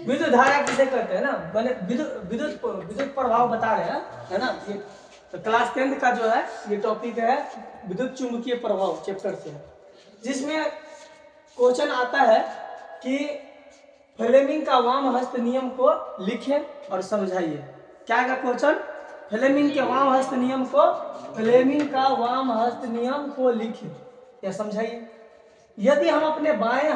विद्युत धारा किसे कहते हैं ना, मैंने विद्युत प्रभाव बता रहे हैं, है ना। ये तो क्लास 10 का जो है ये टॉपिक है विद्युत चुंबकीय प्रभाव चैप्टर से, जिसमें क्वेश्चन आता है कि फ्लेमिंग का वाम हस्त नियम को लिखें और समझाइए। क्या है क्वेश्चन? फ्लेमिंग के वाम हस्त नियम को, फ्लेमिंग का वाम हस्त नियम को लिखें या समझाइए। यदि हम अपने बाएं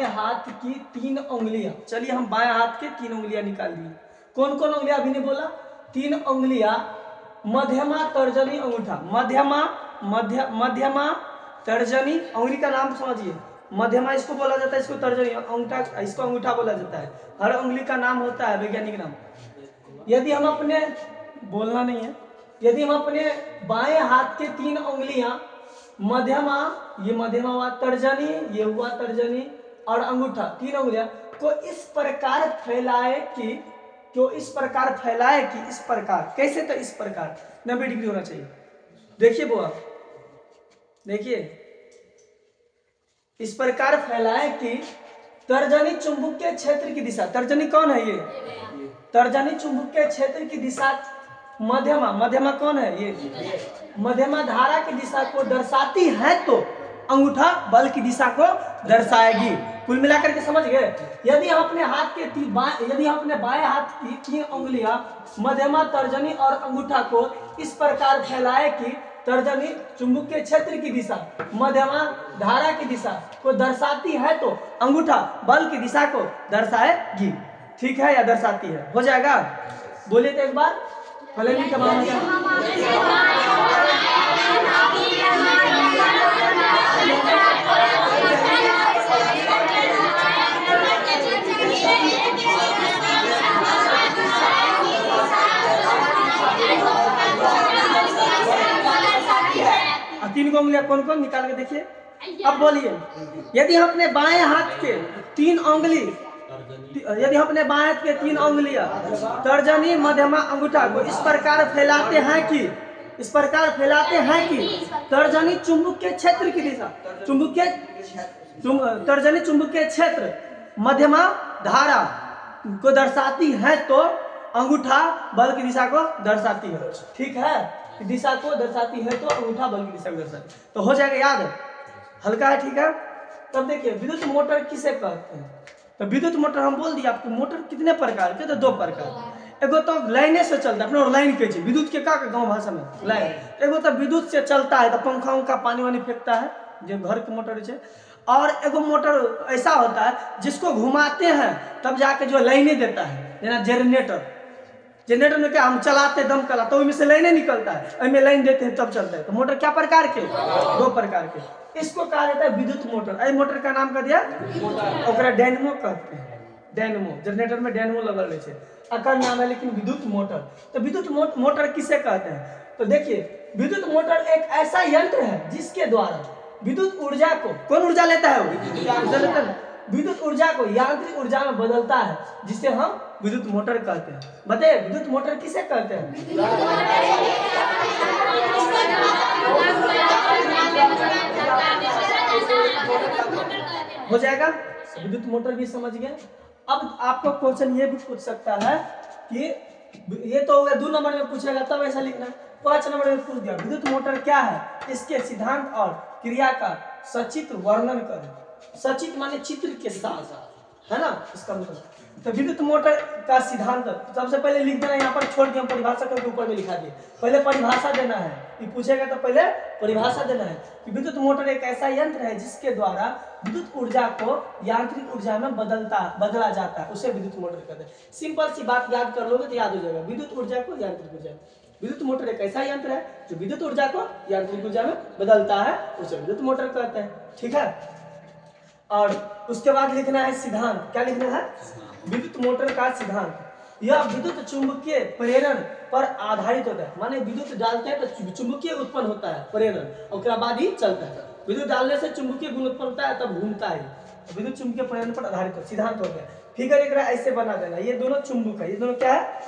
हाथ की 3 उंगलियां, चलिए हम बाएं हाथ के 3 उंगलियां निकाल लिए। कौन कौन उंगलियां अभी ने बोला? 3 उंगलियां, मध्यमा, तर्जनी, अंगूठा। मध्यमा तर्जनी, उंगली का नाम समझिए। मध्यमा इसको बोला जाता है, इसको तर्जनी, अंगूठा इसको अंगूठा बोला जाता है। हर उंगली का नाम होता है वैज्ञानिक नाम। यदि हम अपने, बोलना नहीं है, यदि हम अपने बाएं हाथ के 3 उंगलियां, मध्यमा, ये मध्यमा हुआ, तर्जनी ये हुआ तर्जनी, और अंगूठा, 3 उंगलियां को इस प्रकार फैलाए कि इस प्रकार, कैसे? तो इस प्रकार 90 डिग्री होना चाहिए। देखिए बुआ, देखिए इस प्रकार फैलाए कि तर्जनी चुंबकीय क्षेत्र की दिशा, तर्जनी कौन है? ये तर्जनी चुंबकीय क्षेत्र की दिशा, मध्यमा कौन है? ये मध्यमा धारा की दिशा को दर्शाती है तो अंगूठा बल की दिशा को दर्शाएगी। कुल मिलाकर के समझ गए? यदि हम अपने बाएं हाथ की 3 उंगलियां, मध्यमा, तर्जनी और अंगूठा को इस प्रकार फैलाए कि तर्जनी चुंबकीय क्षेत्र की दिशा, मध्यमा धारा की दिशा को दर्शाती है तो अंगूठा बल की दिशा को दर्शाएगी। ठीक है या दर्शाती है? हो जाएगा? बोलिए तो एक बार। फ्लेमिंग के बारे में 3 उंगलियां कौन कौन निकाल के देखिए। अब बोलिए, यदि हम अपने बाएं हाथ के 3 उंगली, यदि हम अपने बाएं हाथ के 3 उंगलियां, तर्जनी, मध्यमा, अंगूठा को इस प्रकार फैलाते हैं कि तर्जनी चुंबकीय क्षेत्र की दिशा, तर्जनी चुंबकीय क्षेत्र मध्यमा धारा को दर्शाती है तो अंगूठा बल की दिशा को दर्शाती है। ठीक है, दिशा को दर्शाती है तो अंगूठा बल की दिशा को दर्शाती है। तो हो जाएगा याद, हल्का है। ठीक है, तब देखिए विद्युत मोटर किसे कहते हैं? तो विद्युत मोटर हम बोल दिया आपको, मोटर कितने प्रकार के? तो 2 प्रकार। एगो तो लाइने से चलता है, अपने लाइन के जी विद्युत के का गांव भाषा में लाइन। एगो तो विद्युत से चलता है, तो पंखा उनका पानी वानी फेंकता है जो घर के मोटर है। और एगो मोटर ऐसा होता है जिसको घुमाते हैं तब जाके जो लाइने देता है, जेना जनरेटर में क्या हम चलाते दम कला तो उसमें से लाइने निकलता है, में लाइन देते हैं तब चलता है। तो मोटर क्या प्रकार के? 2 प्रकार के। इसको कहा जाता है विद्युत मोटर। आई मोटर का नाम कर दिया ओकरा डायनेमो कहते हैं। डायनेमो, जनरेटर में डायनेमो लगल रहे, अकर नाम है लेकिन विद्युत मोटर। तो विद्युत मोटर किसे कहते हैं? तो देखिए विद्युत मोटर एक ऐसा यंत्र है जिसके द्वारा विद्युत ऊर्जा को, कौन ऊर्जा लेता है? विद्युत ऊर्जा को यांत्रिक ऊर्जा में बदलता है, जिसे हम विद्युत मोटर कहते हैं। बताइए विद्युत मोटर किसे कहते हैं? हो जाएगा, विद्युत मोटर भी समझ गए। अब आपको क्वेश्चन ये भी पूछ सकता है कि ये तो 2 नंबर में पूछेगा तब ऐसा लिखना, 5 नंबर में पूछ दिया विद्युत मोटर क्या है, इसके सिद्धांत और क्रिया का सचित्र वर्णन करें। सचित्र माने चित्र के साथ, है ना, इसका मतलब। तो विद्युत मोटर का सिद्धांत सबसे पहले लिख देना, यहाँ पर छोड़ के हम परिभाषा करके ऊपर में लिखा दिए। पहले परिभाषा देना है, ये पूछेगा तो पहले परिभाषा देना है कि विद्युत मोटर एक ऐसा यंत्र है जिसके द्वारा विद्युत ऊर्जा को यांत्रिक ऊर्जा में बदला जाता है, उसे विद्युत मोटर कहते हैं। सिंपल सी बात याद कर लोगे तो याद हो जाएगा, विद्युत ऊर्जा को यांत्रिक ऊर्जा में। विद्युत मोटर एक ऐसा यंत्र है जो विद्युत ऊर्जा को यांत्रिक ऊर्जा में बदलता है, उसे विद्युत मोटर कहते हैं। ठीक है, और उसके बाद लिखना है सिद्धांत। क्या लिखना है? विद्युत मोटर का सिद्धांत। यह विद्युत चुंबकीय प्रेरण पर आधारित होता है, माने विद्युत डालते हैं तो चुंबकीय उत्पन्न होता है, प्रेरण, और उसके बाद ही चलता है। विद्युत डालने से चुंबकीय गुण उत्पन्न होता है, तब घूमता है। विद्युत चुंबकीय प्रेरण पर आधारित सिद्धांत होता है। फिगर एक ऐसे बना देना, ये दोनों चुंबक है, ये दोनों क्या है?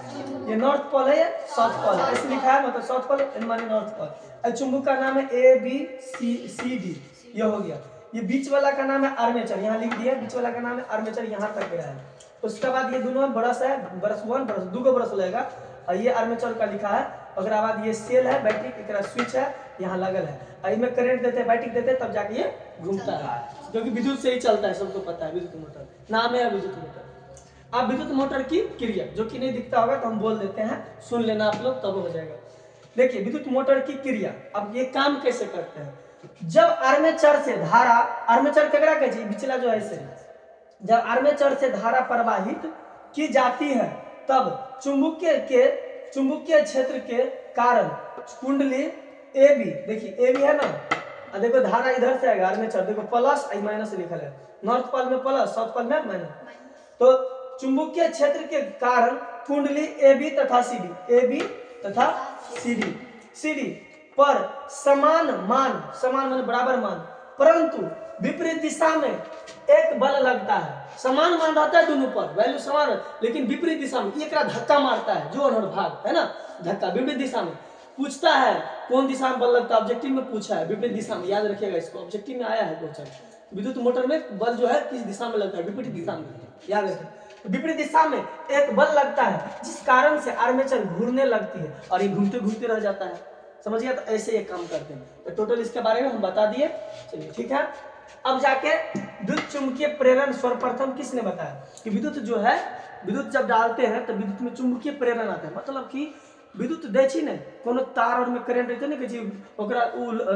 ये नॉर्थ पोल है, ये साउथ पोल है। ऐसे लिखा है, मतलब साउथ पोल माने नॉर्थ पोल। चुंबक का नाम है ABCD, ये हो गया। ये बीच वाला का नाम है आर्मेचर, यहाँ लिख दिया, बीच वाला का नाम है आर्मेचर, यहाँ तक गया है। उसके बाद ये दोनों ब्रश है, ब्रश 1 ब्रश 2 को ब्रश लगेगा, और ये आर्मेचर का लिखा है। उसके बाद ये सेल है, बैटरी एक स्विच है यहाँ लगल है, और इसमें करंट देते हैं, बैटरी देते हैं, तब जाके ये घूमता है, क्योंकि विद्युत से ही चलता है, सबको पता है विद्युत मोटर नाम है विद्युत मोटर। अब विद्युत मोटर की क्रिया, जो कि नहीं दिखता होगा तो हम बोल देते हैं, सुन लेना आप लोग, तब हो जाएगा। देखिए विद्युत मोटर की क्रिया, अब ये काम कैसे करते हैं। जब आर्मेचर से धारा, आर्मेचर केकरा कहै छै, बिचला जो है से, जब आर्मेचर से धारा प्रवाहित की जाती है तब चुंबकीय क्षेत्र के कारण कुंडली ए बी, देखिए ए बी है ना, देखो धारा इधर से आएगा, आर्मेचर देखो प्लस और माइनस लिखा है, नॉर्थ पोल में प्लस, साउथ पोल में माइनस, तो चुंबकीय क्षेत्र के कारण कुंडली ए बी तथा सी डी पर समान मान बराबर मान, परंतु विपरीत दिशा में एक बल लगता है। समान मान रहता है दोनों पर, वैल्यू समान है, लेकिन विपरीत दिशा में एक धक्का मारता है, जो अनहद भाग है ना, धक्का विपरीत दिशा में। पूछता है कौन दिशा में बल लगता है, ऑब्जेक्टिव में पूछा है, विपरीत दिशा में, याद रखिएगा इसको, ऑब्जेक्टिव में आया है क्वेश्चन। विद्युत मोटर में बल जो है किस दिशा में लगता है, विपरीत दिशा में, याद रखिए। विपरीत दिशा में एक बल लगता है, जिस कारण से आर्मेचर घूमने लगती है, और ये घूमते घूमते रह जाता है, समझिए। तो ऐसे ये काम करते हैं, तो टोटल इसके बारे में हम बता दिए, चलिए ठीक है। अब जाके विद्युत चुंबकीय प्रेरण सर्वप्रथम किसने बताया, कि विद्युत जो है, विद्युत जब डालते हैं तो विद्युत में चुंबकीय प्रेरण आता है, मतलब कि विद्युत दै छी ने, कोनो तार और में करंट रहते ने, कि ओकरा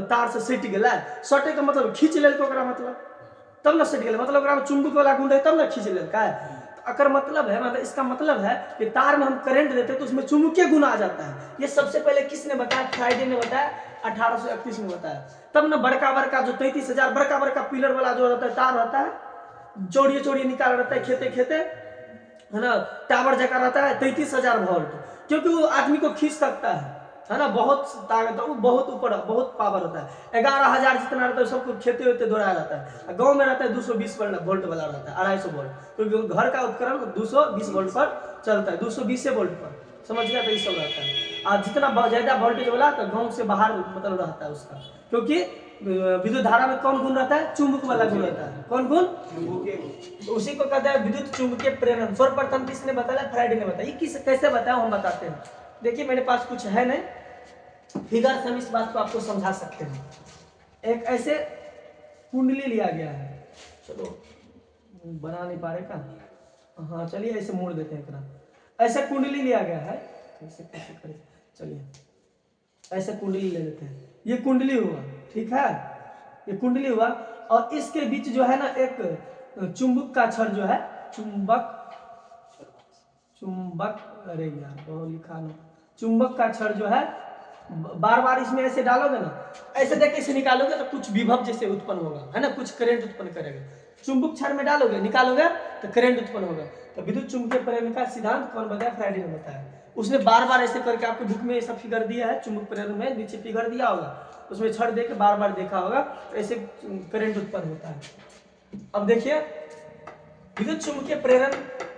तार से सटि गेलै, सटे का मतलब खींच लेलकै ओकरा, मतलब तब ना सटि गेलै, मतलब ओकरा में चुंबक वाला गुण है तब ना खींच लेलकै। अगर मतलब है, मतलब इसका मतलब है कि तार में हम करंट देते हैं तो उसमें चुंबकीय गुण आ जाता है। ये सबसे पहले किसने बताया, फ्राइडे ने बताया, 1831 में बताया। तब ना बड़का जो 33,000 बड़का पिलर वाला जो रहता है, तार रहता है, चौड़िए निकाल रहता है, खेते है ना, टावर जगह रहता है 33,000 वोल्ट, क्योंकि वो आदमी को खींच सकता है ना, बहुत ताकत, वो बहुत ऊपर, बहुत पावर होता है। 11,000 जितना रहता है सबको खेते होते दौड़ाया जाता है। गांव में रहता है 220 वोल्ट वाला रहता है, 250 वोल्ट, क्योंकि घर का उपकरण 220 वोल्ट पर चलता है, 220 वोल्ट पर, समझ गया। तो ये सब रहता है, और जितना ज्यादा वोल्टेज वाला तो गाँव से बाहर मतलब रहता है उसका, क्योंकि विद्युत धारा में कौन गुण रहता है, चुंबक वाला गुण रहता है। कौन गुण, तो उसी को कहते हैं विद्युत चुंबकीय प्रेरण। सर्वप्रथम किसने बताया, फ्राइडे ने बताया। ये कैसे बताया हम बताते हैं। देखिए मेरे पास कुछ है नहीं, फिगर से हम इस बात को आपको समझा सकते हैं। एक ऐसे कुंडली लिया गया है, चलो बना नहीं पा रहे का, हाँ चलिए ऐसे मोड़ देते हैं, ऐसे कुंडली लिया गया है, कैसे करें, चलिए ऐसे कुंडली ले लेते हैं। ये कुंडली हुआ, ठीक है, ये कुंडली हुआ, और इसके बीच जो है ना एक चुंबक का छड़ जो है, चुंबक, अरे यार बहुत लिखा ना, चुंबक का छड़ जो है, बार इसमें ऐसे डालोगे ना, ऐसे देख इसे निकालोगे तो कुछ विभव जैसे उत्पन्न होगा, है ना, कुछ करंट उत्पन्न करेगा। चुंबक छड़ में डालोगे, निकालोगे तो करंट उत्पन्न होगा। तो विद्युत चुंबकीय प्रेरण का सिद्धांत कौन बताया, फ्राइडे ने बताया। उसने बार ऐसे करके आपको बुक में सब फिगर दिया है, चुंबक प्रेरण में नीचे फिगर दिया होगा, उसमें छड़ दे के बार देखा होगा, तो ऐसे करंट उत्पन्न होता है। अब देखिए विद्युत चुंबकीय प्रेरण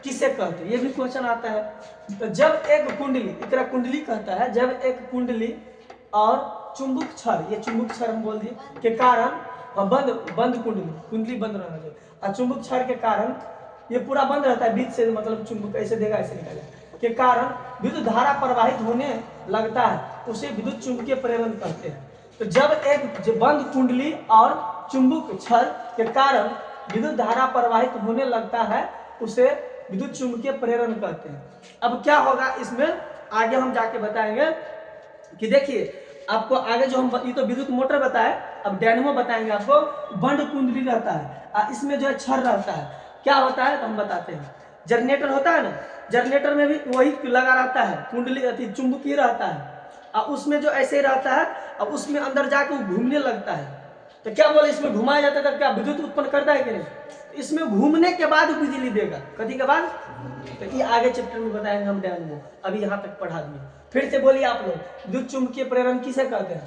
किसे कहते हैं, ये भी क्वेश्चन आता है। तो जब एक कुंडली, एकरा कुंडली कहता है, जब एक कुंडली और चुंबक छड़, ये चुंबक छड़ हम बोल दिए, के कारण बंद कुंडली बंद रहना चाहिए, और चुंबक छड़ के कारण ये पूरा बंद रहता है बीच से, मतलब चुंबक ऐसे देगा ऐसे निकालेगा, के कारण विद्युत धारा प्रवाहित होने लगता है, उसे विद्युत चुंबकीय प्रेरण कहते हैं। तो जब एक बंद कुंडली और चुंबक छड़ के कारण विद्युत धारा प्रवाहित होने लगता है, उसे विद्युत चुंबकीय प्रेरण कहते हैं। अब क्या होगा इसमें आगे हम जाके बताएंगे, कि देखिए आपको आगे जो हम, ये तो विद्युत मोटर बताए, अब डायनेमो बताएंगे आपको। बंद कुंडली रहता है, इसमें जो है छड़ रहता है, क्या होता है तो हम बताते हैं। जनरेटर होता है ना, जनरेटर में भी वही लगा रहता है, कुंडली चुंबक ही रहता है, और उसमें जो ऐसे रहता है, और उसमें अंदर जाके वो घूमने लगता है। तो क्या बोले, इसमें घुमाया जाता है तब क्या विद्युत उत्पन्न करता है कि नहीं, इसमें घूमने के बाद बिजली देगा, कभी के बाद। तो ये आगे चैप्टर में बताएंगे हम डायनेमो, अभी यहाँ तक पढ़ा दिए। फिर से बोलिए आप लोग, विद्युत चुंबकीय प्रेरण किसे कहते हैं।